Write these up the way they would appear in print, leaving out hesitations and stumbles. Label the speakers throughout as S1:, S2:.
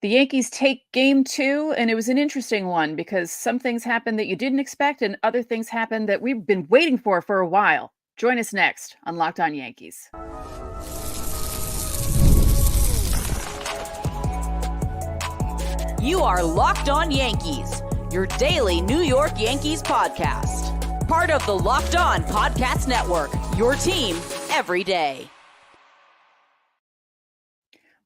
S1: The Yankees take game 2, and it was an interesting one because some things happened that you didn't expect and other things happened that we've been waiting for a while. Join us next on Locked On Yankees.
S2: You are Locked On Yankees, your daily New York Yankees podcast. Part of the Locked On Podcast Network, your team every day.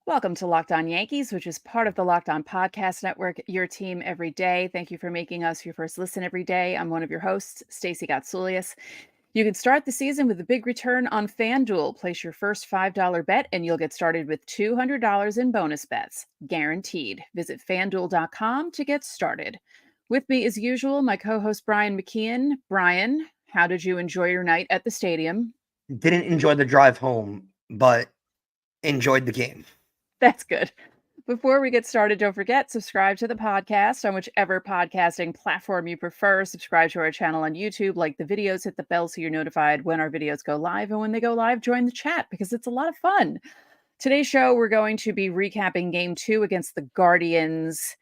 S1: Welcome to Locked On Yankees, which is part of the Locked On Podcast Network, your team every day. Thank you for making us your first listen every day. I'm one of your hosts, Stacey Gotsoulias. You can start the season with a big return on FanDuel. Place your first $5 bet and you'll get started with $200 in bonus bets, guaranteed. Visit FanDuel.com to get started. With me, as usual, my co-host Brian McKeon. Brian, how did you enjoy your night at the stadium?
S3: Didn't enjoy the drive home, but enjoyed the game.
S1: That's good. Before we get started, don't forget, subscribe to the podcast on whichever podcasting platform you prefer. Subscribe to our channel on YouTube, like the videos, hit the bell so you're notified when our videos go live. And when they go live, join the chat because it's a lot of fun. Today's show, we're going to be recapping Game 2 against the Guardians.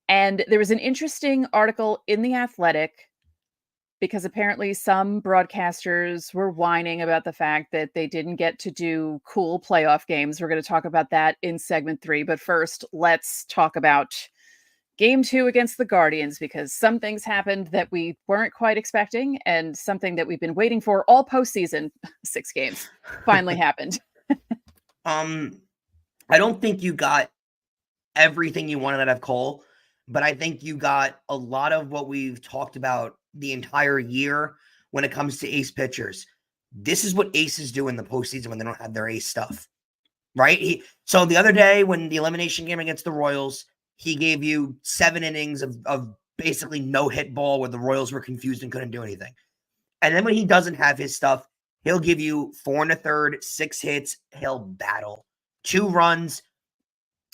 S1: And there was an interesting article in The Athletic because apparently some broadcasters were whining about the fact that they didn't get to do cool playoff games. We're going to talk about that in segment 3. But first, let's talk about Game 2 against the Guardians, because some things happened that we weren't quite expecting and something that we've been waiting for all postseason, 6 games, finally happened.
S3: I don't think you got everything you wanted out of Cole, but I think you got a lot of what we've talked about the entire year when it comes to ace pitchers. This is what aces do in the postseason when they don't have their ace stuff, right? So the other day when the elimination game against the Royals, he gave you 7 innings of basically no hit ball where the Royals were confused and couldn't do anything. And then when he doesn't have his stuff, he'll give you 4 1/3, 6 hits. He'll battle 2 runs.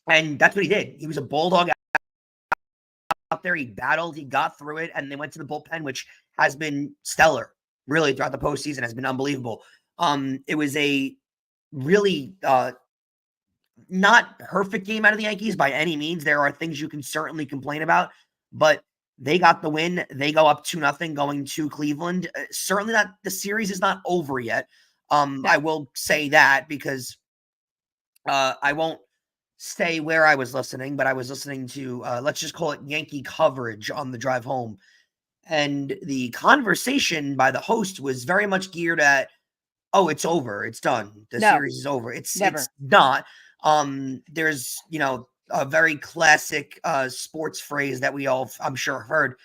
S3: And that's what he did. He was a bulldog out there. He battled, he got through it, and they went to the bullpen, which has been stellar, really, throughout the postseason, has been unbelievable. It was a really not perfect game out of the Yankees by any means. There are things you can certainly complain about, but they got the win. They go up 2-0 going to Cleveland. Certainly not, the series is not over yet. I will say that because I won't stay where I was listening, but I was listening to, let's just call it Yankee coverage on the drive home. And the conversation by the host was very much geared at, oh, it's over. It's done. The series is over. It's not. There's, a very classic sports phrase that we all, I'm sure, heard.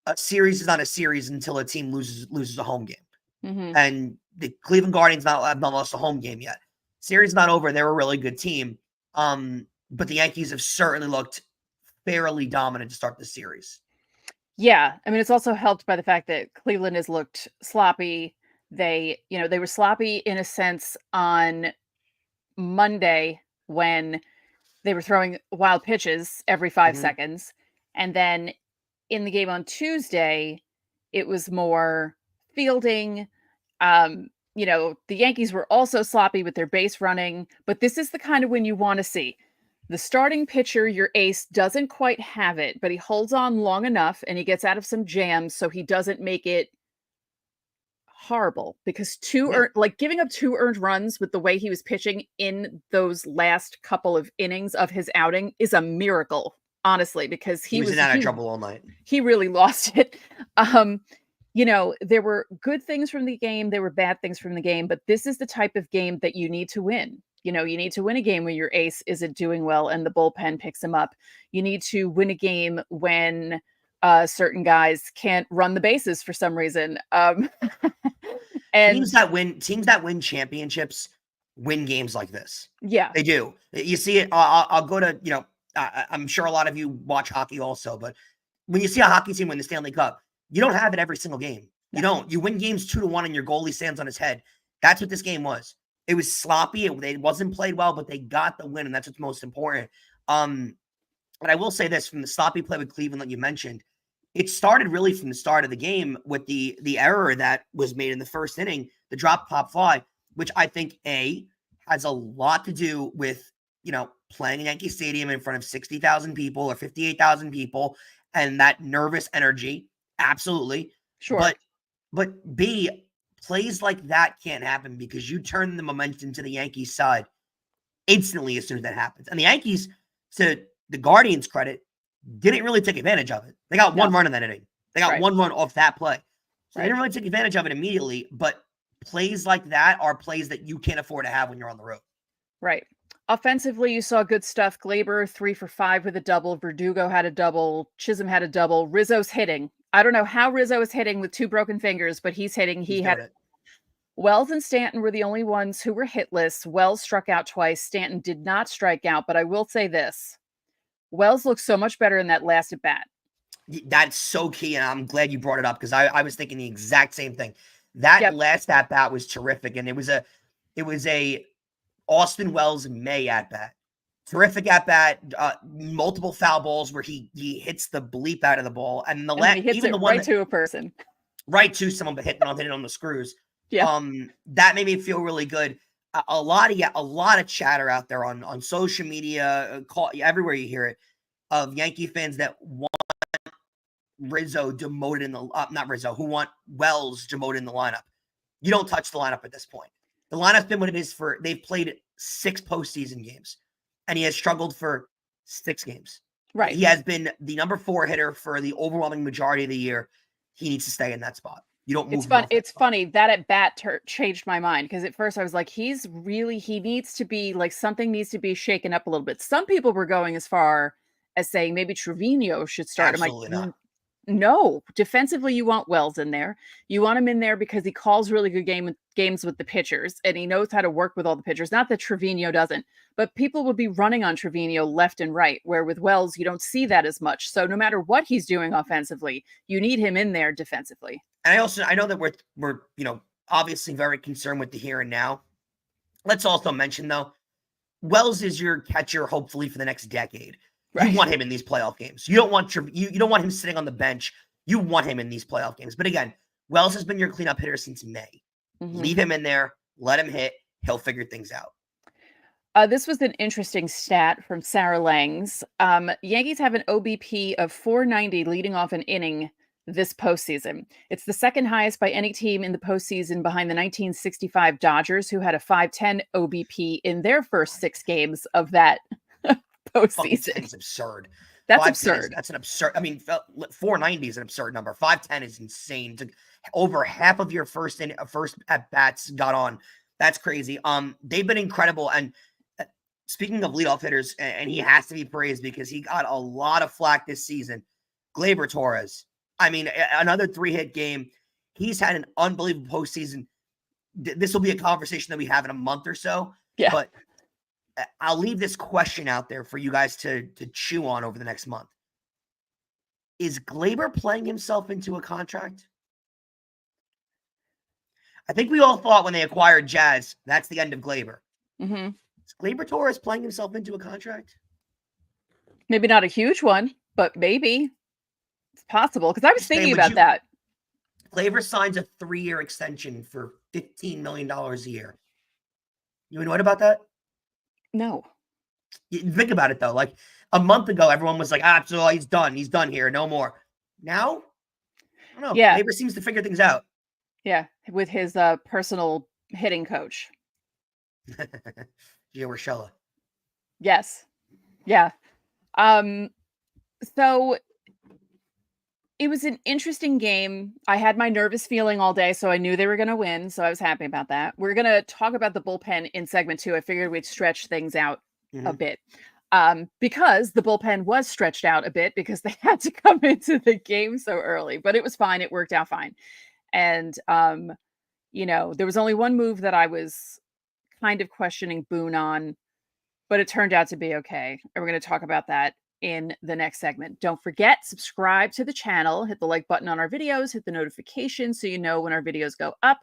S3: A series is not a series until a team loses a home game.
S1: Mm-hmm.
S3: And the Cleveland Guardians have not lost a home game yet. Series is not over. They're a really good team. But the Yankees have certainly looked fairly dominant to start the series.
S1: Yeah. I mean, it's also helped by the fact that Cleveland has looked sloppy. They were sloppy in a sense on Monday when they were throwing wild pitches every 5 seconds. And then in the game on Tuesday, it was more fielding. The Yankees were also sloppy with their base running, but this is the kind of win you want to see. The starting pitcher, your ace, doesn't quite have it, but he holds on long enough and he gets out of some jams so he doesn't make it horrible, because giving up 2 earned runs with the way he was pitching in those last couple of innings of his outing is a miracle, honestly, because he was
S3: out of trouble all night.
S1: He really lost it. There were good things from the game. There were bad things from the game, but this is the type of game that you need to win. You need to win a game when your ace isn't doing well and the bullpen picks him up. You need to win a game when certain guys can't run the bases for some reason. And
S3: teams that win championships win games like this.
S1: Yeah,
S3: they do. You see it. I'll go to, I'm sure a lot of you watch hockey also, but when you see a hockey team win the Stanley Cup, you don't have it every single game. You don't. You win games 2-1 and your goalie stands on his head. That's what this game was. It was sloppy. It wasn't played well, but they got the win, and that's what's most important. And I will say this, from the sloppy play with Cleveland that you mentioned, it started really from the start of the game with the error that was made in the first inning, the drop pop fly, which I think, A, has a lot to do with playing in Yankee Stadium in front of 60,000 people or 58,000 people and that nervous energy. Absolutely.
S1: Sure.
S3: But B, plays like that can't happen because you turn the momentum to the Yankees side instantly as soon as that happens. And the Yankees, to the Guardians' credit, didn't really take advantage of it. They got one run in that inning. They got one run off that play. So they didn't really take advantage of it immediately, but plays like that are plays that you can't afford to have when you're on the road.
S1: Right. Offensively, you saw good stuff. Glaber 3 for 5 with a double. Verdugo had a double. Chisholm had a double. Rizzo's hitting. I don't know how Rizzo is hitting with 2 broken fingers, but he's hitting. He had it. Wells and Stanton were the only ones who were hitless. Wells struck out twice. Stanton did not strike out, but I will say this. Wells looks so much better in that last at bat.
S3: That's so key, and I'm glad you brought it up because I was thinking the exact same thing. That last at bat was terrific, and it was a Austin Wells May at bat. Terrific at bat, multiple foul balls where he hits the bleep out of the ball, and
S1: he hits it right to a person,
S3: right to someone, but hitting on the screws.
S1: Yeah,
S3: that made me feel really good. A lot of chatter out there on social media, everywhere you hear it, of Yankee fans that want Rizzo demoted in the not Rizzo, who want Wells demoted in the lineup. You don't touch the lineup at this point. The lineup's been what it is they've played 6 postseason games, and he has struggled for 6 games.
S1: Right.
S3: He has been the number 4 hitter for the overwhelming majority of the year. He needs to stay in that spot. You don't move.
S1: It's funny that at bat changed my mind because at first I was like, he needs to be like something needs to be shaken up a little bit. Some people were going as far as saying maybe Trevino should start.
S3: Absolutely not.
S1: No, defensively, you want Wells in there. You want him in there because he calls really good games with the pitchers, and he knows how to work with all the pitchers. Not that Trevino doesn't, but people would be running on Trevino left and right, where with Wells, you don't see that as much. So no matter what he's doing offensively, you need him in there defensively.
S3: And I know that we're obviously very concerned with the here and now. Let's also mention, though, Wells is your catcher, hopefully, for the next decade. Right. You want him in these playoff games. You don't want you don't want him sitting on the bench. You want him in these playoff games. But again, Wells has been your cleanup hitter since May. Mm-hmm. Leave him in there. Let him hit. He'll figure things out.
S1: This was an interesting stat from Sarah Langs. Yankees have an OBP of 490 leading off an inning this postseason. It's the second highest by any team in the postseason behind the 1965 Dodgers, who had a 510 OBP in their first 6 games of that postseason.
S3: It's absurd.
S1: That's absurd.
S3: That's an absurd. I mean, 490 is an absurd number. 510 is insane. Over half of your first at bats got on. That's crazy. They've been incredible. And speaking of leadoff hitters, and he has to be praised because he got a lot of flack this season. Gleyber Torres. I mean, another 3-hit game. He's had an unbelievable postseason. This will be a conversation that we have in a month or so.
S1: Yeah.
S3: But I'll leave this question out there for you guys to chew on over the next month. Is Gleyber playing himself into a contract? I think we all thought when they acquired Jazz, that's the end of Gleyber.
S1: Mm-hmm.
S3: Is Gleyber Torres playing himself into a contract?
S1: Maybe not a huge one, but maybe. It's possible, because I was thinking about that.
S3: Gleyber signs a 3-year extension for $15 million a year. You know what about that?
S1: No.
S3: Think about it, though. Like, a month ago, everyone was like, absolutely, he's done. He's done here. No more. Now, I don't know.
S1: Yeah.
S3: Gleyber seems to figure things out.
S1: Yeah, with his personal hitting coach.
S3: Gio Urshela.
S1: Yes. Yeah. So it was an interesting game. I had my nervous feeling all day, so I knew they were going to win. So I was happy about that. We're going to talk about the bullpen in segment 2. I figured we'd stretch things out a bit because the bullpen was stretched out a bit because they had to come into the game so early, but it was fine. It worked out fine. And, there was only one move that I was kind of questioning Boone on, but it turned out to be okay. And we're going to talk about that in the next segment. Don't forget, subscribe to the channel, hit the like button on our videos, hit the notification so you know when our videos go up.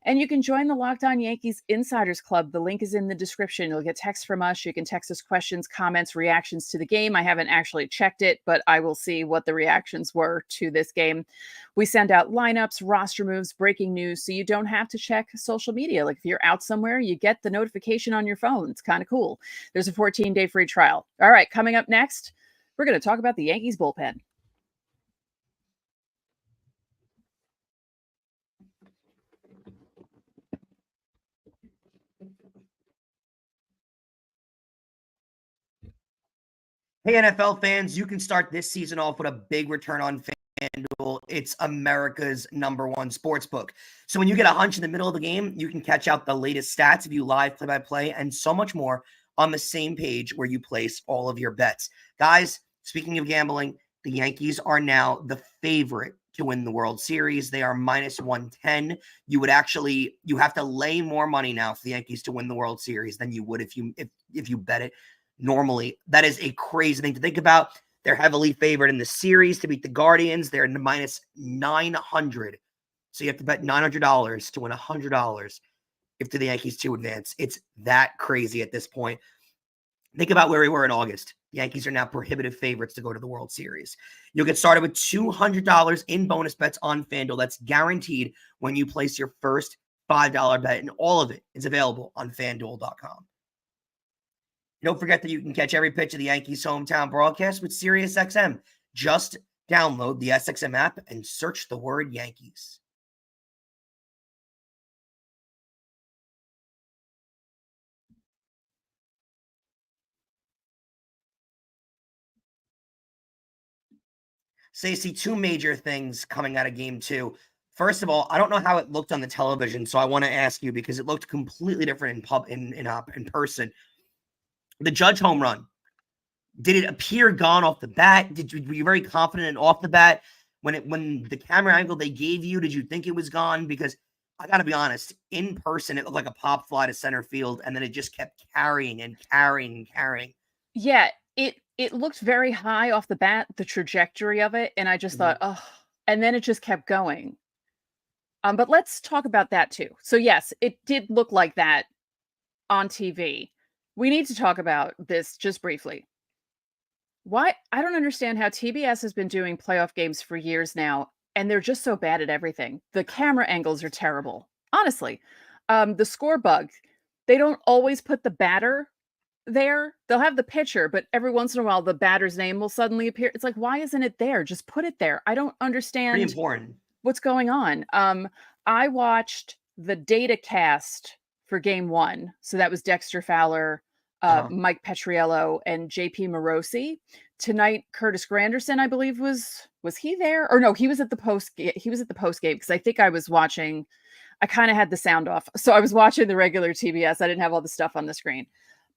S1: And you can join the Locked On Yankees Insiders Club. The link is in the description. You'll get texts from us. You can text us questions, comments, reactions to the game. I haven't actually checked it, but I will see what the reactions were to this game. We send out lineups, roster moves, breaking news, so you don't have to check social media. Like if you're out somewhere, you get the notification on your phone. It's kind of cool. There's a 14-day free trial. All right, coming up next, we're going to talk about the Yankees bullpen.
S3: Hey, NFL fans, you can start this season off with a big return on FanDuel. It's America's #1 sportsbook. So when you get a hunch in the middle of the game, you can catch out the latest stats, view live play-by-play, and so much more on the same page where you place all of your bets. Guys, speaking of gambling, the Yankees are now the favorite to win the World Series. They are -110. You have to lay more money now for the Yankees to win the World Series than you would if you bet it normally. That is a crazy thing to think about. They're heavily favored in the series to beat the Guardians. They're -900. So you have to bet $900 to win $100 if the Yankees to advance. It's that crazy at this point. Think about where we were in August. The Yankees are now prohibitive favorites to go to the World Series. You'll get started with $200 in bonus bets on FanDuel. That's guaranteed when you place your first $5 bet, and all of it is available on FanDuel.com. Don't forget that you can catch every pitch of the Yankees hometown broadcast with SiriusXM. Just download the SXM app and search the word Yankees. Stacey, two major things coming out of game 2. First of all, I don't know how it looked on the television, so I want to ask you because it looked completely different in person. The Judge home run, did it appear gone off the bat? Were you very confident off the bat? When the camera angle they gave you, did you think it was gone? Because I got to be honest, in person, it looked like a pop fly to center field, and then it just kept carrying and carrying and carrying.
S1: Yeah, it looked very high off the bat, the trajectory of it, and I just thought, oh, and then it just kept going. But let's talk about that too. So yes, it did look like that on TV. We need to talk about this just briefly. Why? I don't understand how TBS has been doing playoff games for years now, and they're just so bad at everything. The camera angles are terrible. Honestly, the score bug, they don't always put the batter there. They'll have the pitcher, but every once in a while, the batter's name will suddenly appear. It's like, why isn't it there? Just put it there. I don't understand
S3: Pretty important.
S1: What's going on. I watched the data cast for game 1. So that was Dexter Fowler, Mike Petriello, and JP Morosi. Tonight, Curtis Granderson, I believe, was he there? Or no, he was at the post game because I think I was watching. I kind of had the sound off, so I was watching the regular TBS. I didn't have all the stuff on the screen,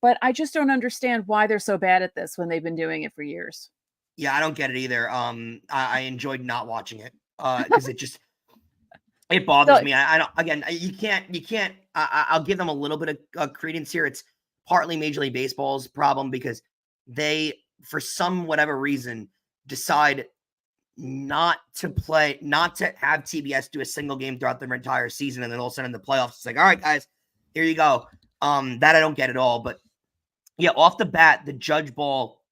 S1: but I just don't understand why they're so bad at this when they've been doing it for years.
S3: Yeah, I don't get it either. I enjoyed not watching it because it bothers me. I don't. Again, you can't. I'll give them a little bit of credence here. It's partly Major League Baseball's problem because they, for some whatever reason, decide not to have TBS do a single game throughout their entire season, and then all of a sudden in the playoffs, it's like, all right, guys, here you go. That I don't get at all. But yeah, off the bat, the Judge ball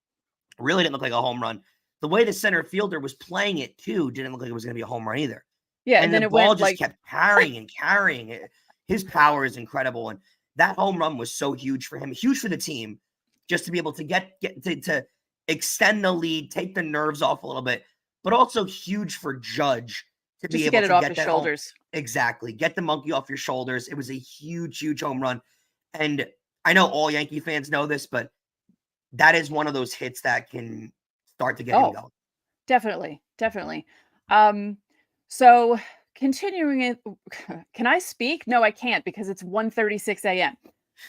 S3: really didn't look like a home run. The way the center fielder was playing it too didn't look like it was going to be a home run either.
S1: Yeah,
S3: and then the ball just kept carrying and carrying it. His power is incredible, and that home run was so huge for him, huge for the team, just to be able to get to extend the lead, take the nerves off a little bit, but also huge for Judge to be able to
S1: get it off his shoulders.
S3: Exactly, get the monkey off your shoulders. It was a huge, huge home run, and I know all Yankee fans know this, but that is one of those hits that can start to get him going.
S1: Definitely. So continuing it, can I speak? No, I can't because it's 1:36 a.m.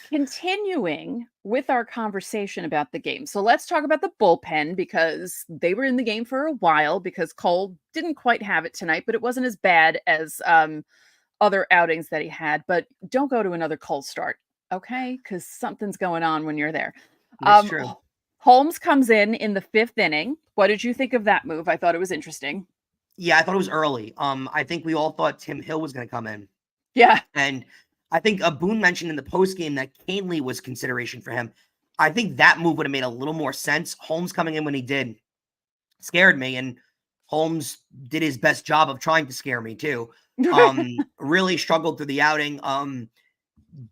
S1: Continuing with our conversation about the game. So let's talk about the bullpen because they were in the game for a while because Cole didn't quite have it tonight, but it wasn't as bad as other outings that he had. But don't go to another Cole start, okay? Because something's going on when you're there.
S3: That's true.
S1: Holmes comes in the 5th inning. What did you think of that move? I thought it was interesting.
S3: Yeah, I thought it was early. I think we all thought Tim Hill was going to come in.
S1: Yeah.
S3: And I think Boone mentioned in the postgame that Canely was consideration for him. I think that move would have made a little more sense. Holmes coming in when he did scared me, and Holmes did his best job of trying to scare me too. Really struggled through the outing.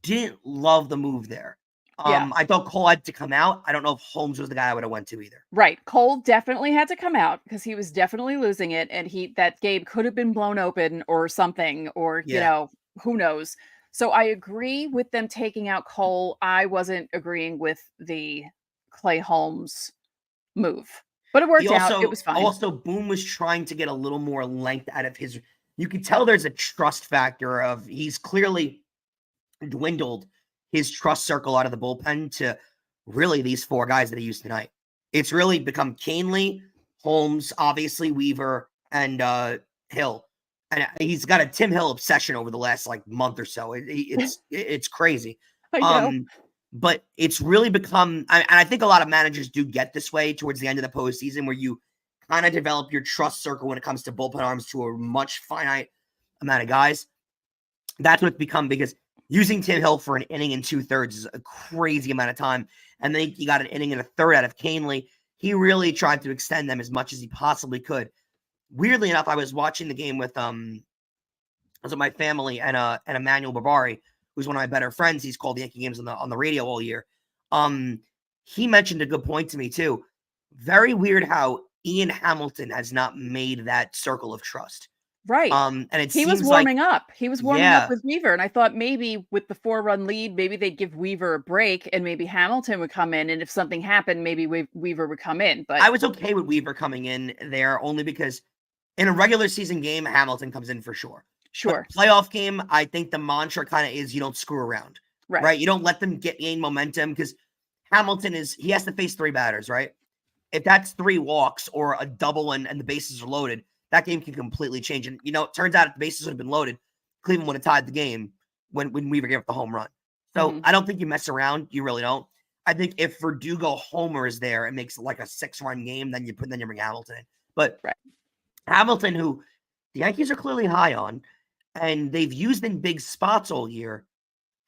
S3: Didn't love the move there.
S1: Yeah.
S3: I thought Cole had to come out. I don't know if Holmes was the guy I would have went to either.
S1: Right. Cole definitely had to come out because he was definitely losing it, and that game could have been blown open or something, or
S3: Yeah.
S1: who knows. So I agree with them taking out Cole. I wasn't agreeing with the Clay Holmes move, but it worked out. It was fine.
S3: Also, Boone was trying to get a little more length out of his. You could tell there's a trust factor of he's clearly dwindled his trust circle out of the bullpen to really these four guys that he used tonight. It's really become Canely, Holmes, obviously Weaver, and Hill. And he's got a Tim Hill obsession over the last month or so. It's crazy.
S1: I know.
S3: But it's really become, and I think a lot of managers do get this way towards the end of the postseason, where you kind of develop your trust circle when it comes to bullpen arms to a much finite amount of guys. That's what's become, because using Tim Hill for an inning and 2/3 is a crazy amount of time. And then he got an inning and a third out of Canely. He really tried to extend them as much as he possibly could. Weirdly enough, I was watching the game with my family and Emmanuel Barbari, who's one of my better friends. He's called the Yankee games on the radio all year. He mentioned a good point to me too. Very weird how Ian Hamilton has not made that circle of trust.
S1: Right.
S3: And
S1: he was warming up. He was warming up with Weaver. And I thought maybe with the 4-run lead, maybe they'd give Weaver a break and maybe Hamilton would come in. And if something happened, maybe Weaver would come in. But
S3: I was okay with Weaver coming in there only because in a regular season game, Hamilton comes in for sure.
S1: Sure.
S3: But playoff game, I think the mantra kind of is you don't screw around. Right. You don't let them gain momentum, because Hamilton he has to face 3 batters, right? If that's 3 walks or a double and the bases are loaded, that game can completely change. And, it turns out if the bases would have been loaded, Cleveland would have tied the game when Weaver gave up the home run. So I don't think you mess around. You really don't. I think if Verdugo homers there and makes it like a 6-run game, then you bring Hamilton in. But Hamilton, who the Yankees are clearly high on, and they've used in big spots all year,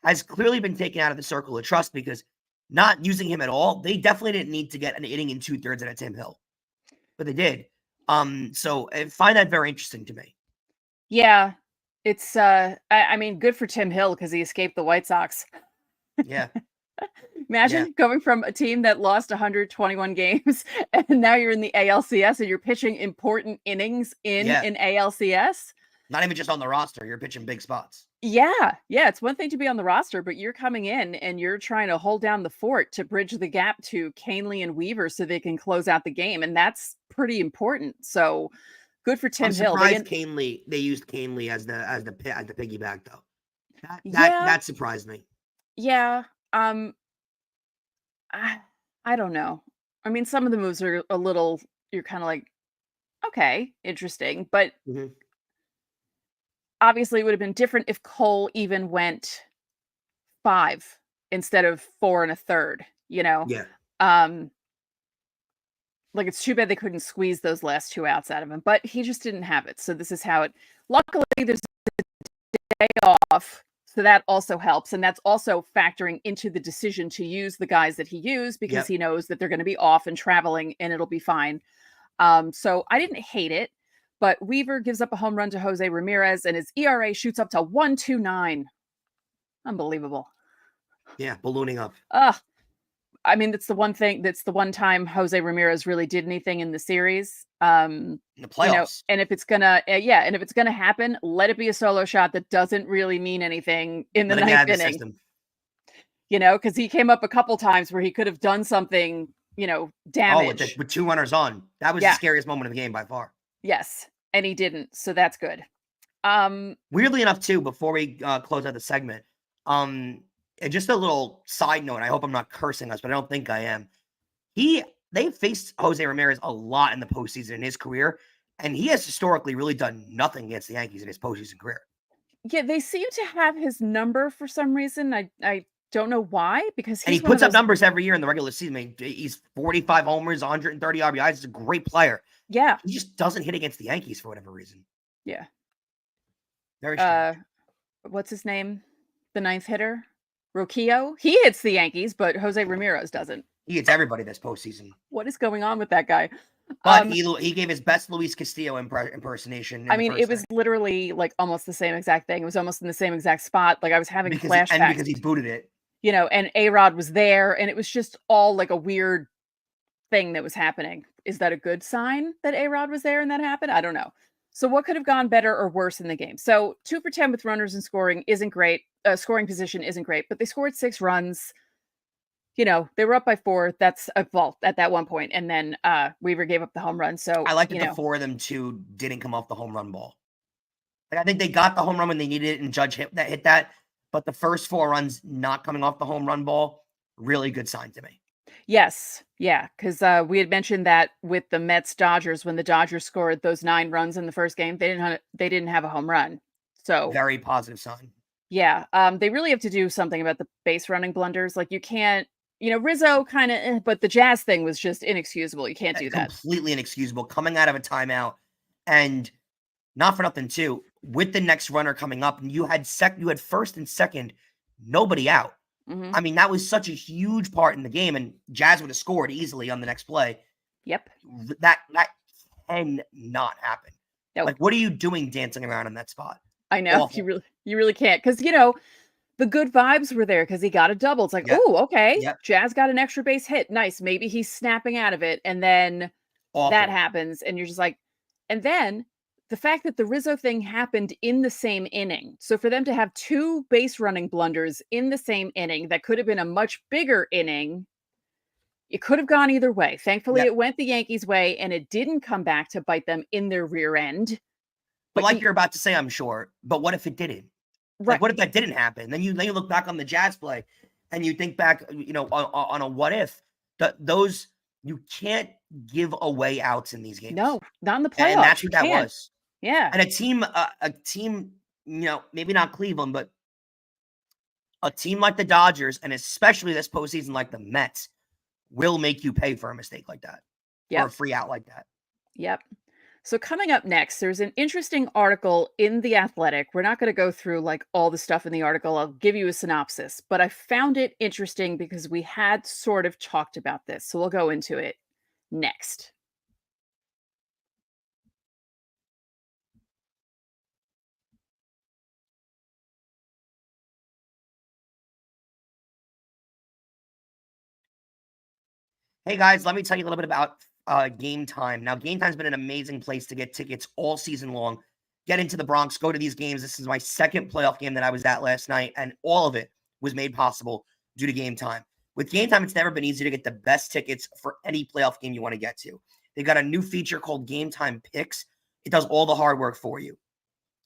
S3: has clearly been taken out of the circle of trust, because not using him at all, they definitely didn't need to get an inning and 2/3 out of Tim Hill. But they did. So I find that very interesting to me.
S1: Yeah. It's I mean, good for Tim Hill because he escaped the White Sox.
S3: Yeah.
S1: Imagine going from a team that lost 121 games and now you're in the ALCS and you're pitching important innings in an ALCS.
S3: Not even just on the roster, you're pitching big spots.
S1: Yeah. It's one thing to be on the roster, but you're coming in and you're trying to hold down the fort to bridge the gap to Canely and Weaver so they can close out the game. And that's pretty important. So good for Tim Hill.
S3: They used Canely as the piggyback though. That surprised me.
S1: Yeah. I don't know. I mean, some of the moves are a little, you're kind of like, okay, interesting. But obviously it would have been different if Cole even went 5 instead of 4 1/3,
S3: Yeah.
S1: It's too bad they couldn't squeeze those last 2 outs out of him, but he just didn't have it. So this is how luckily there's a day off. So that also helps. And that's also factoring into the decision to use the guys that he used, because he knows that they're going to be off and traveling and it'll be fine. So I didn't hate it, but Weaver gives up a home run to Jose Ramirez and his ERA shoots up to 1.29. Unbelievable.
S3: Yeah. Ballooning up.
S1: I mean, that's the one time Jose Ramirez really did anything in the series.
S3: In the playoffs.
S1: And if it's gonna, happen, let it be a solo shot that doesn't really mean anything in the 9th inning. Because he came up a couple times where he could have done something, damage.
S3: With 2 runners on. That was the scariest moment of the game by far.
S1: Yes, and he didn't, so that's good.
S3: Weirdly enough, too, before we close out the segment, just a little side note. I hope I'm not cursing us, but I don't think I am. They faced Jose Ramirez a lot in the postseason in his career, and he has historically really done nothing against the Yankees in his postseason career.
S1: Yeah, they seem to have his number for some reason. I don't know why, because
S3: he puts up numbers every year in the regular season. I mean, he's 45 homers, 130 RBIs. He's a great player.
S1: Yeah.
S3: He just doesn't hit against the Yankees for whatever reason.
S1: Yeah.
S3: Very strange.
S1: what's his name? The ninth hitter, Roquillo. He hits the Yankees, but Jose Ramirez doesn't.
S3: He hits everybody this postseason.
S1: What is going on with that guy?
S3: But he gave his best Luis Castillo impersonation.
S1: I mean, it was literally like almost the same exact thing. It was almost in the same exact spot. Like I was having flashbacks.
S3: Because he booted it.
S1: You know, and A-Rod was there, and it was just all like a weird thing that was happening. Is that a good sign that A-Rod was there and that happened? I don't know. So what could have gone better or worse in the game? So 2 for 10 with runners in scoring isn't great. Scoring position isn't great, but they scored 6 runs. You know, they were up by 4. That's a vault at that one point. And then Weaver gave up the home run. So
S3: I like that the 4 of them too didn't come off the home run ball. Like I think they got the home run when they needed it, and Judge hit that. But the first 4 runs not coming off the home run ball, really good sign to me.
S1: Yes. Yeah. Because we had mentioned that with the Mets Dodgers, when the Dodgers scored those 9 runs in the first game, they didn't have a home run. So
S3: very positive sign.
S1: Yeah. They really have to do something about the base running blunders. Like you can't, you know, Rizzo kind of, but the Jazz thing was just inexcusable. You can't do that.
S3: Completely inexcusable. Coming out of a timeout, and not for nothing too, with the next runner coming up, and you had first and second, nobody out.
S1: Mm-hmm.
S3: I mean, that was such a huge part in the game, and Jazz would have scored easily on the next play.
S1: Yep.
S3: That can not happen.
S1: Nope.
S3: Like, what are you doing dancing around in that spot?
S1: I know. Awful. You really can't, because you know the good vibes were there because he got a double. It's like, oh, okay, Jazz got an extra base hit. Nice. Maybe he's snapping out of it, and then that happens, and you're just like, and then the fact that the Rizzo thing happened in the same inning. So for them to have 2 base running blunders in the same inning, that could have been a much bigger inning. It could have gone either way. Thankfully, it went the Yankees' way, and it didn't come back to bite them in their rear end.
S3: But like you're about to say, I'm sure. But what if it didn't? Right. Like, what if that didn't happen? Then you look back on the Jazz play, and you think back, you know, on a what if. Those you can't give away outs in these games.
S1: No, not in the playoffs.
S3: And that's what that was.
S1: Yeah.
S3: And a team, you know, maybe not Cleveland, but a team like the Dodgers, and especially this postseason like the Mets, will make you pay for a mistake like that. Or a free out like that.
S1: Yep. So coming up next, there's an interesting article in The Athletic. We're not going to go through like all the stuff in the article. I'll give you a synopsis, but I found it interesting because we had sort of talked about this. So we'll go into it next.
S3: Hey guys, let me tell you a little bit about Game Time. Now, Game Time's been an amazing place to get tickets all season long. Get into the Bronx, go to these games. This is my second playoff game that I was at last night, and all of it was made possible due to Game Time. With Game Time, it's never been easier to get the best tickets for any playoff game you want to get to. They've got a new feature called Game Time Picks. It does all the hard work for you.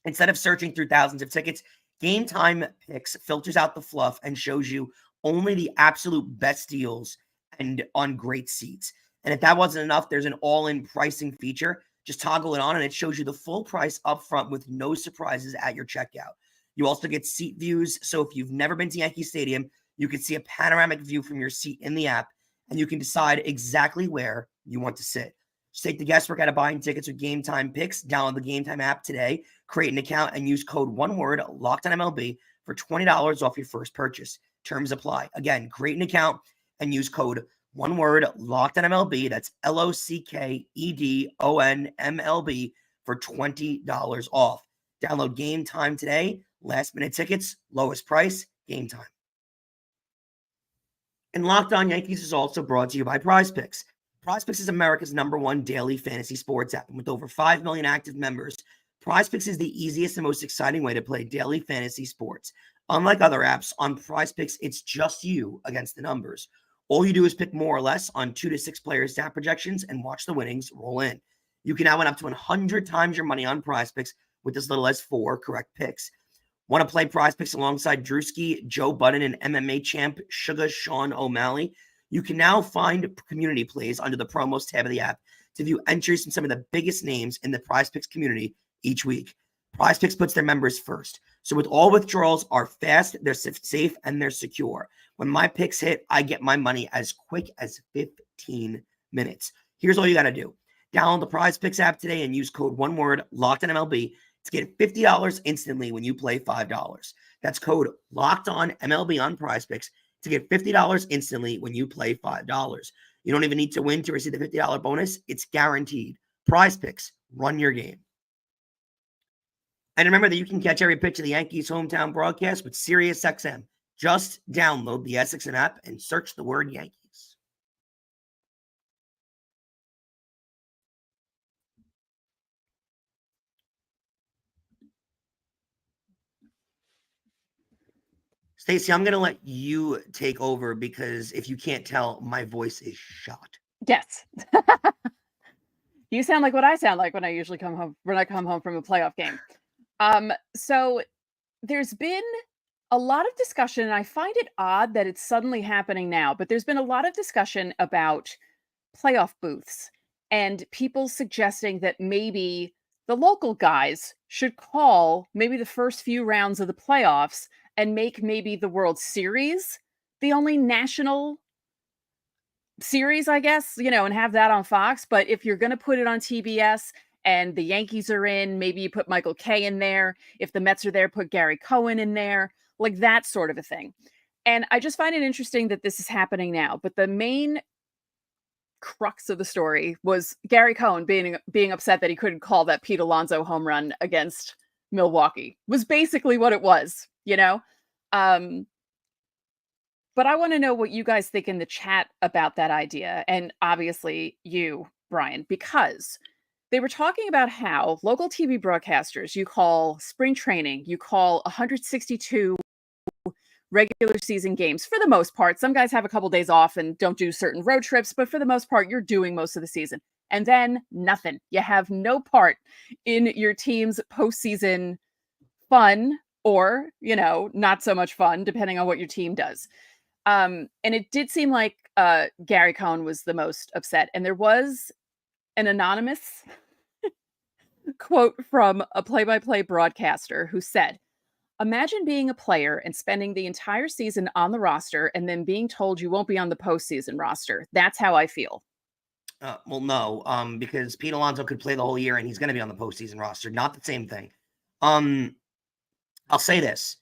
S3: Instead of searching through thousands of tickets, Game Time Picks filters out the fluff and shows you only the absolute best deals and on great seats. And if that wasn't enough, there's an all-in pricing feature. Just toggle it on and it shows you the full price up front with no surprises at your checkout. You also get seat views. So if you've never been to Yankee Stadium, you can see a panoramic view from your seat in the app, and you can decide exactly where you want to sit. Just take the guesswork out of buying tickets with Game Time Picks. Download the Game Time app today, create an account, and use code one word LOCKEDONMLB for $20 off your first purchase. Terms apply. Again, create an account and use code one word LOCKEDONMLB. That's LOCKEDONMLB for $20 off. Download Game Time today. Last minute tickets, lowest price, Game Time. And Locked On Yankees is also brought to you by Prize Picks. Prize Picks is America's #1 daily fantasy sports app. And with over 5 million active members, Prize Picks is the easiest and most exciting way to play daily fantasy sports. Unlike other apps, on Prize Picks, it's just you against the numbers. All you do is pick more or less on 2 to 6 players' stat projections and watch the winnings roll in. You can now win up to 100 times your money on Prize Picks with as little as 4 correct picks. Want to play Prize Picks alongside Drewski, Joe Budden, and MMA champ Sugar Sean O'Malley? You can now find community plays under the promos tab of the app to view entries from some of the biggest names in the Prize Picks community each week. Prize Picks puts their members first. So with all withdrawals are fast, they're safe, and they're secure. When my picks hit, I get my money as quick as 15 minutes. Here's all you got to do. Download the Prize Picks app today and use code one word LOCKEDONMLB. to get $50 instantly when you play $5. That's code Locked On MLB on PrizePicks to get $50 instantly when you play $5. You don't even need to win to receive the $50 bonus. It's guaranteed. PrizePicks, run your game. And remember that you can catch every pitch of the Yankees hometown broadcast with SiriusXM. Just download the SXM app and search the word Yankees. Stacey, I'm going to let you take over because if you can't tell, my voice is shot.
S1: Yes. You sound like what I sound like when I come home from a playoff game. So there's been a lot of discussion, and I find it odd that it's suddenly happening now, but there's been a lot of discussion about playoff booths and people suggesting that maybe the local guys should call maybe the first few rounds of the playoffs and make maybe the World Series the only national series, I guess, and have that on Fox. But if you're going to put it on TBS and the Yankees are in, maybe you put Michael Kay in there. If the Mets are there, put Gary Cohen in there, like that sort of a thing. And I just find it interesting that this is happening now. But the main crux of the story was Gary Cohen being upset that he couldn't call that Pete Alonso home run against Milwaukee, was basically what it was, But I want to know what you guys think in the chat about that idea. And obviously you, Brian, because they were talking about how local TV broadcasters, you call spring training, you call 162 regular season games for the most part. Some guys have a couple days off and don't do certain road trips, but for the most part, you're doing most of the season. And then nothing. You have no part in your team's postseason fun or, not so much fun, depending on what your team does. And it did seem like Gary Cohen was the most upset. And there was an anonymous quote from a play-by-play broadcaster who said, "Imagine being a player and spending the entire season on the roster and then being told you won't be on the postseason roster. That's how I feel."
S3: Well, no, because Pete Alonso could play the whole year and he's going to be on the postseason roster. Not the same thing. I'll say this.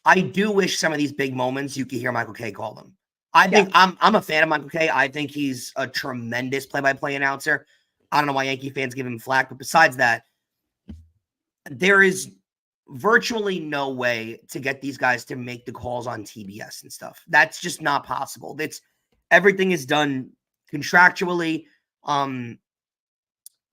S3: I do wish some of these big moments you could hear Michael Kay call them. I think I'm a fan of Michael Kay. I think he's a tremendous play-by-play announcer. I don't know why Yankee fans give him flack, but besides that, there is virtually no way to get these guys to make the calls on TBS and stuff. That's just not possible. Everything is done contractually.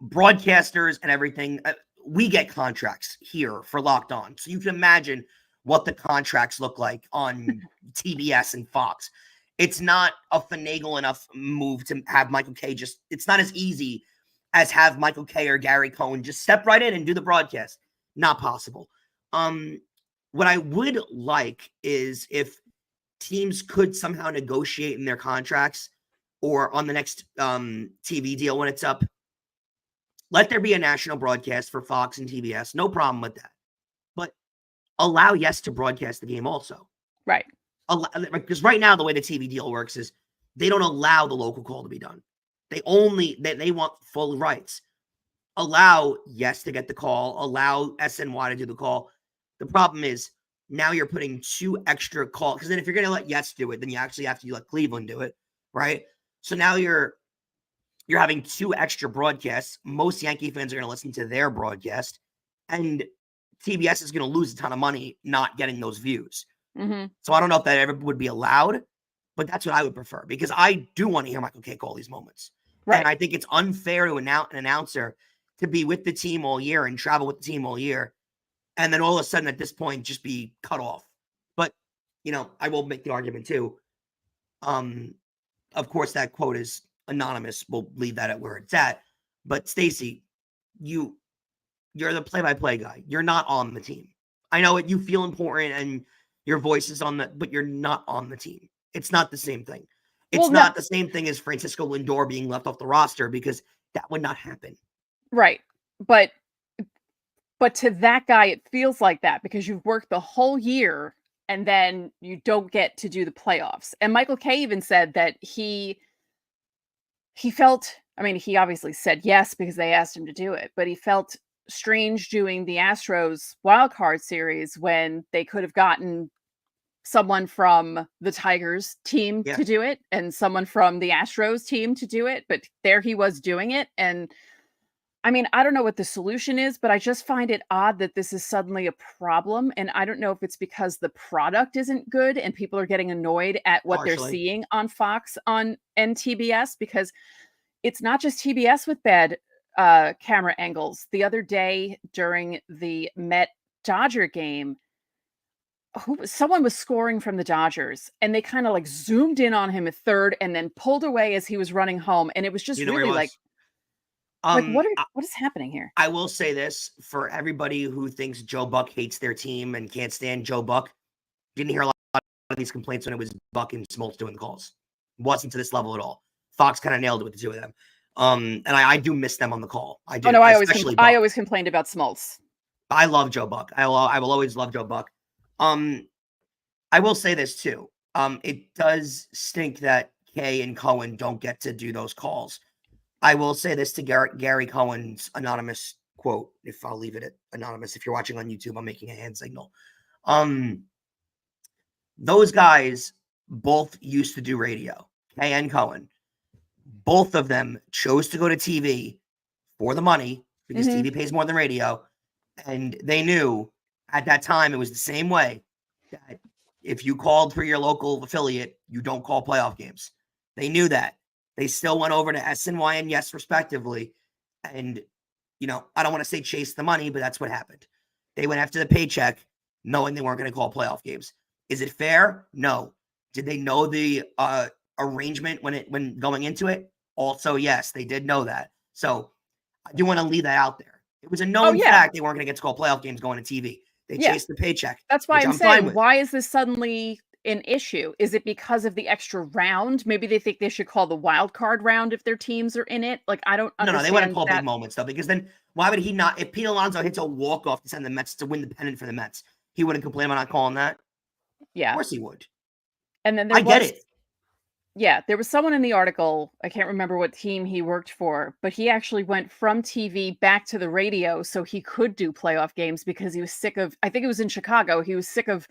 S3: Broadcasters and everything. We get contracts here for Locked On. So you can imagine what the contracts look like on TBS and Fox. It's not a finagle enough move to have Michael Kay it's not as easy as have Michael Kay or Gary Cohen just step right in and do the broadcast. Not possible. What I would like is if teams could somehow negotiate in their contracts or on the next TV deal when it's up, let there be a national broadcast for Fox and TBS. No problem with that. But allow Yes to broadcast the game also.
S1: Right.
S3: Because right now, the way the TV deal works is they don't allow the local call to be done. They want full rights. Allow Yes to get the call. Allow SNY to do the call. The problem is now you're putting 2 extra calls. Because then if you're going to let Yes do it, then you actually have to let Cleveland do it. Right? So now you're having 2 extra broadcasts. Most Yankee fans are going to listen to their broadcast. And TBS is going to lose a ton of money not getting those views.
S1: Mm-hmm.
S3: So I don't know if that ever would be allowed, but that's what I would prefer because I do want to hear Michael Kay call these moments. Right. And I think it's unfair to an announcer to be with the team all year and travel with the team all year. And then all of a sudden at this point, just be cut off. But, I will make the argument too. Of course, that quote is anonymous. We'll leave that at where it's at. But Stacey, you're the play-by-play guy. You're not on the team. I know you feel important and your voice is but you're not on the team. It's not the same thing. It's not the same thing as Francisco Lindor being left off the roster because that would not happen.
S1: Right. But to that guy, it feels like that because you've worked the whole year and then you don't get to do the playoffs. And Michael Kay even said that he felt, he obviously said yes because they asked him to do it, but he felt strange doing the Astros wild card series when they could have gotten someone from the Tigers team
S3: Yeah.
S1: to do it and someone from the Astros team to do it, but there he was doing it. And I mean, I don't know what the solution is, but I just find it odd that this is suddenly a problem. And I don't know if it's because the product isn't good and people are getting annoyed at what they're
S3: Partially.
S1: seeing on Fox on TBS, because it's not just TBS with bad camera angles. The other day during the Met Dodger game, someone was scoring from the Dodgers and they kind of like zoomed in on him at third and then pulled away as he was running home. And it was just
S3: You know where he
S1: really
S3: was?
S1: like
S3: Um,
S1: what is happening here?
S3: I will say this for everybody who thinks Joe Buck hates their team and can't stand Joe Buck. Didn't hear a lot of these complaints when it was Buck and Smoltz doing the calls. Wasn't to this level at all. Fox kind of nailed it with the two of them. And I do miss them on the call. I do.
S1: Oh no, I
S3: Buck.
S1: always complained about Smoltz.
S3: I love Joe Buck. I will always love Joe Buck. I will say this too. It does stink that Kay and Cohen don't get to do those calls. I will say this to Gary Cohen's anonymous quote, if I'll leave it at anonymous. If you're watching on YouTube, I'm making a hand signal. Those guys both used to do radio, Kay and Cohen. Both of them chose to go to TV for the money because TV pays more than radio. And they knew at that time it was the same way that if you called for your local affiliate, you don't call playoff games. They knew that. They still went over to SNY and Yes, respectively. And, you know, I don't want to say chase the money, but that's what happened. They went after the paycheck knowing they weren't going to call playoff games. Is it fair? No. Did they know the arrangement when going into it? Also, yes, they did know that. So I do want to leave that out there. It was a known fact they weren't going to get to call playoff games going to TV. They chased the paycheck.
S1: That's why I'm saying, why is this suddenly an issue? Is it because of the extra round? Maybe they think they should call the wild card round if their teams are in it. Like, I don't understand.
S3: No, they wouldn't call big moments though, because then why would he not? If Pete Alonso hits a walk-off to send the Mets to win the pennant for the Mets, he wouldn't complain about not calling that.
S1: Yeah,
S3: of course he would.
S1: And then
S3: get it.
S1: Yeah, there was someone in the article, I can't remember what team he worked for, but he actually went from TV back to the radio so he could do playoff games because he was sick of, I think it was in Chicago, he was sick of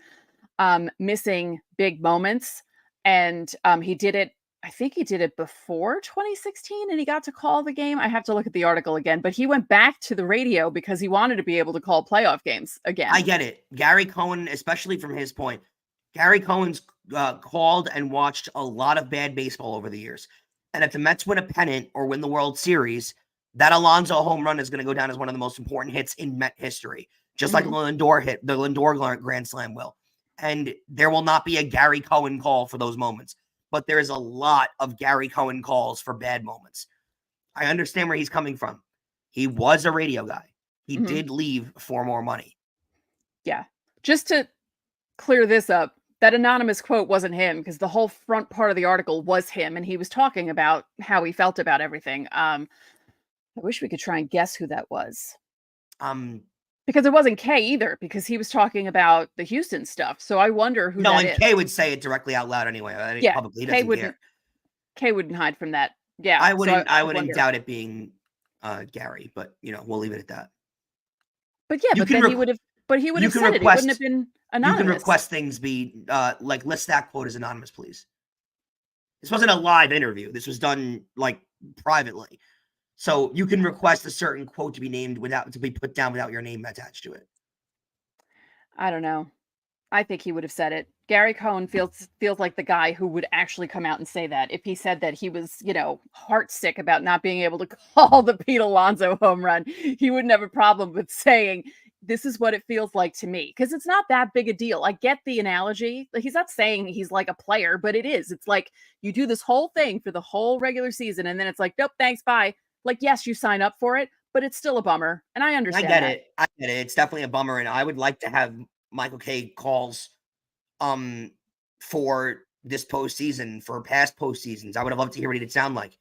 S1: missing big moments. And he did it, I think he did it before 2016 and he got to call the game. I have to look at the article again, but he went back to the radio because he wanted to be able to call playoff games again.
S3: I get it. Gary Cohen, especially from his point, Gary Cohen's called and watched a lot of bad baseball over the years. And if the Mets win a pennant or win the World Series, that Alonso home run is going to go down as one of the most important hits in Met history, just like the Lindor Grand Slam will. And there will not be a Gary Cohen call for those moments, but there is a lot of Gary Cohen calls for bad moments. I understand where he's coming from. He was a radio guy. He did leave for more money.
S1: Yeah. Just to clear this up, that anonymous quote wasn't him because the whole front part of the article was him and he was talking about how he felt about everything. I wish we could try and guess who that was. Because it wasn't Kay either, because he was talking about the Houston stuff. So I wonder who that is.
S3: Kay would say it directly out loud anyway.
S1: Yeah,
S3: publicly, he doesn't care.
S1: Kay wouldn't hide from that. Yeah.
S3: I wouldn't doubt it being Gary, but you know, we'll leave it at that.
S1: But yeah, but then he would have said it. It wouldn't have been anonymous.
S3: You can request things be like list that quote as anonymous, please. This wasn't a live interview. This was done like privately. So you can request a certain quote to be put down without your name attached to it.
S1: I don't know. I think he would have said it. Gary Cohen feels like the guy who would actually come out and say that. If he said that he was, heartsick about not being able to call the Pete Alonso home run, he wouldn't have a problem with saying, this is what it feels like to me. Because it's not that big a deal. I get the analogy. He's not saying he's like a player, but it is. It's like you do this whole thing for the whole regular season, and then it's like, nope, thanks, bye. Like, yes, you sign up for it, but it's still a bummer. And I understand
S3: I get it. It's definitely a bummer. And I would like to have Michael Kay calls for this postseason, for past postseasons. I would have loved to hear what it'd sound like.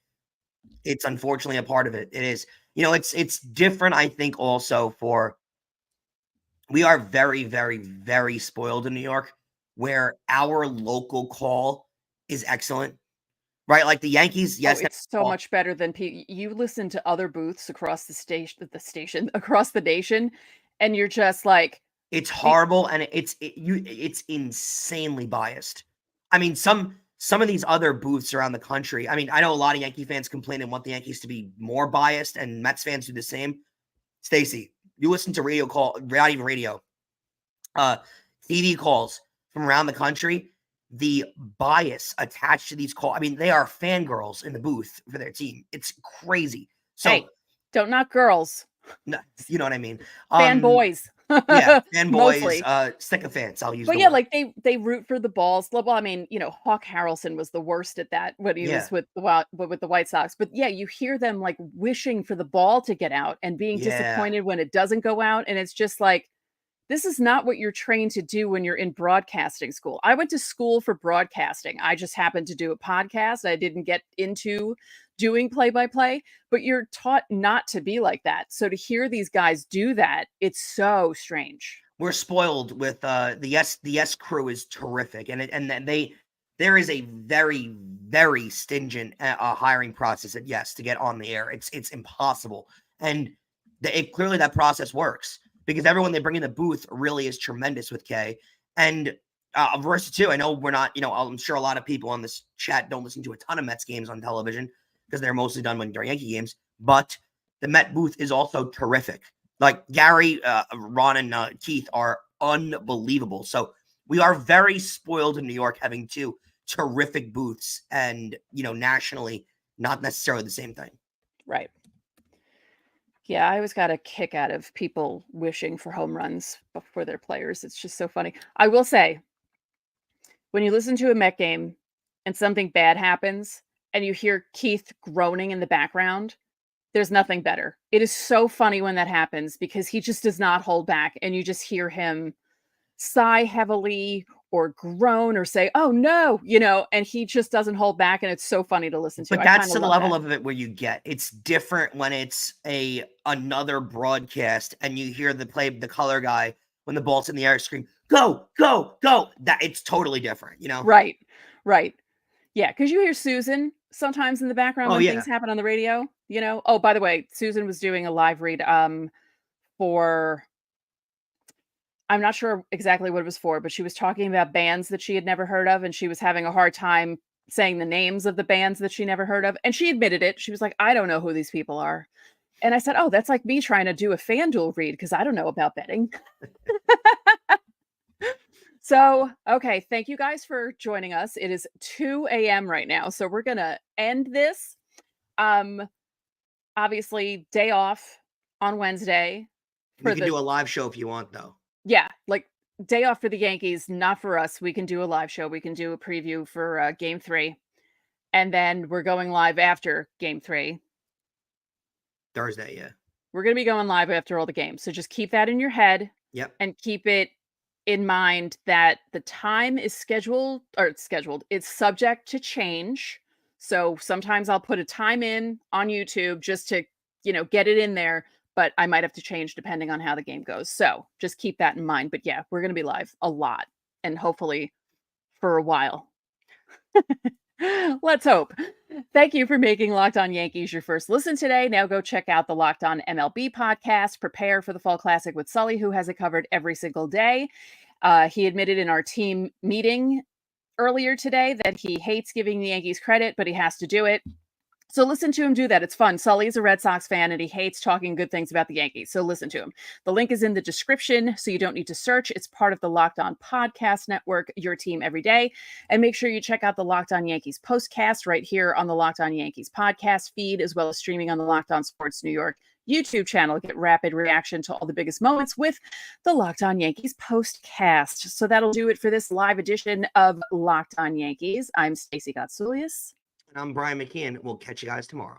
S3: It's unfortunately a part of it. It is. It's different, I think, also we are very, very, very spoiled in New York, where our local call is excellent. right? Like the Yankees, yes,
S1: it's so much better than you listen to other booths across across the nation, and you're just like,
S3: it's horrible, and it's insanely biased. I mean, some of these other booths around the country. I mean, I know a lot of Yankee fans complain and want the Yankees to be more biased, and Mets fans do the same. Stacy, you listen to not even radio, TV calls from around the country. The bias attached to these calls. I mean, they are fangirls in the booth for their team. It's crazy. So,
S1: hey, don't knock girls.
S3: No, you know what I mean.
S1: Fanboys.
S3: Yeah, fanboys,
S1: Mostly.
S3: sycophants. I'll use.
S1: But
S3: the
S1: yeah,
S3: word.
S1: like they root for the balls. Well, I mean, Hawk Harrelson was the worst at that when he was with the White Sox. But yeah, you hear them like wishing for the ball to get out and being disappointed when it doesn't go out, and it's just like, this is not what you're trained to do when you're in broadcasting school. I went to school for broadcasting. I just happened to do a podcast. I didn't get into doing play-by-play, but you're taught not to be like that. So to hear these guys do that, it's so strange.
S3: We're spoiled with the yes crew is terrific, and there is a very, very stringent hiring process at Yes to get on the air. It's impossible, and clearly that process works. Because everyone they bring in the booth really is tremendous with K. And versus too, I know we're not, I'm sure a lot of people on this chat don't listen to a ton of Mets games on television because they're mostly done when during Yankee games. But the Met booth is also terrific. Like Gary, Ron, and Keith are unbelievable. So we are very spoiled in New York having two terrific booths, and nationally, not necessarily the same thing.
S1: Right. Yeah, I always got a kick out of people wishing for home runs for their players. It's just so funny. I will say, when you listen to a Met game and something bad happens and you hear Keith groaning in the background, there's nothing better. It is so funny when that happens because he just does not hold back, and you just hear him sigh heavily or groan or say, "Oh no," and he just doesn't hold back, and it's so funny to listen to.
S3: But that's the level of it where you get. It's different when it's another broadcast and you hear the color guy when the ball's in the air scream, "Go, go, go." That it's totally different,
S1: Right. Yeah, because you hear Susan sometimes in the background when things happen on the radio, Oh, by the way, Susan was doing a live read for, I'm not sure exactly what it was for, but she was talking about bands that she had never heard of, and she was having a hard time saying the names of the bands that she never heard of. And she admitted it. She was like, "I don't know who these people are." And I said, "Oh, that's like me trying to do a FanDuel read because I don't know about betting." So, okay, thank you guys for joining us. It is 2 a.m. right now, so we're going to end this. Obviously, day off on Wednesday.
S3: We can do a live show if you want, though.
S1: Yeah, like day off for the Yankees, not for us. We can do a live show. We can do a preview for Game 3. And then we're going live after Game 3.
S3: Thursday, yeah.
S1: We're going to be going live after all the games. So just keep that in your head.
S3: Yep.
S1: And keep it in mind that the time is it's subject to change. So sometimes I'll put a time in on YouTube just to, get it in there, but I might have to change depending on how the game goes. So just keep that in mind. But yeah, we're going to be live a lot and hopefully for a while. Let's hope. Thank you for making Locked On Yankees your first listen today. Now go check out the Locked On MLB podcast. Prepare for the Fall Classic with Sully, who has it covered every single day. He admitted in our team meeting earlier today that he hates giving the Yankees credit, but he has to do it. So listen to him do that. It's fun. Sully is a Red Sox fan and he hates talking good things about the Yankees. So listen to him. The link is in the description, so you don't need to search. It's part of the Locked On Podcast Network, your team every day. And make sure you check out the Locked On Yankees postcast right here on the Locked On Yankees podcast feed, as well as streaming on the Locked On Sports New York YouTube channel. Get rapid reaction to all the biggest moments with the Locked On Yankees postcast. So that'll do it for this live edition of Locked On Yankees. I'm Stacey Gotsulias.
S3: And I'm Brian McKeon. We'll catch you guys tomorrow.